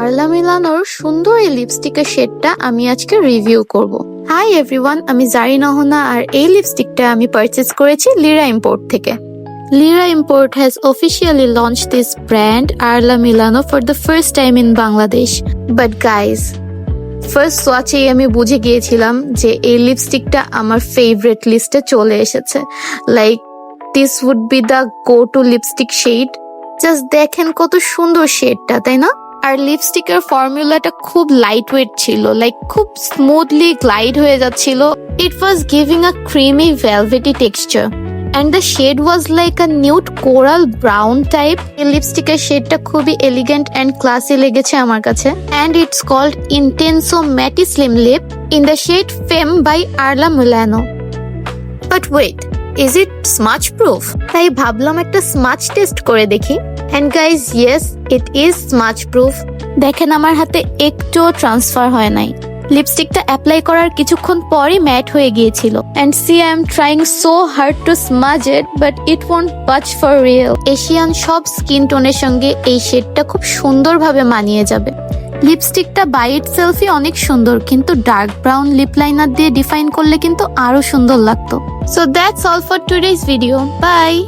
Arla মিলানোর সুন্দর এই লিপস্টিকের শেডটা আমি আজকে রিভিউ করব। হাই এভরিওয়ান, আমি জারিন অহনা আর এই লিপস্টিকটা আমি পারচেজ করেছি লিরা ইম্পোর্ট থেকে। Lira Import has officially launched this brand Arla Milano for the first time in Bangladesh. But guys, first সোয়াচেই আমি বুঝে গিয়েছিলাম যে এই লিপস্টিকটা আমার ফেভারিট লিস্টে চলে এসেছে। Like this would be the go to lipstick shade. Just দেখেন কত সুন্দর শেডটা, তাই না? আর লিপস্টিকের ফর্মুলাটা খুব লাইট ওয়েট ছিল, লাইক খুব স্মুথলি গ্লাইড হয়ে যাচ্ছিল। It was giving a creamy velvety texture and the shade was like a nude coral brown type. এই লিপস্টিকের শেডটা খুবই এলিগেন্ট and classy লেগেছে আমার কাছে, and it's called Intenso Matte Slim Lip in the shade Femme by Arla Milano. But wait, is it smudge proof? তাই ভাবলাম একটা স্মাচ টেস্ট করে দেখি। And guys, yes, it is smudge proof. দেখেন আমার হাতে একটুও ট্রান্সফার হয় নাই। লিপস্টিকটা অ্যাপ্লাই করার কিছুক্ষণ পরই ম্যাট হয়ে গিয়েছিল। And see, I am trying so hard to smudge it, but it won't budge for real. Asian সব স্কিন টোনের সঙ্গে এই শেডটা খুব সুন্দরভাবে মানিয়ে যাবে। লিপস্টিকটা বাই ইটসেলফই অনেক সুন্দর, কিন্তু ডার্ক ব্রাউন লিপ লাইনার দিয়ে ডিফাইন করলে কিন্তু আরো সুন্দর লাগতো। So that's all for today's video. Bye.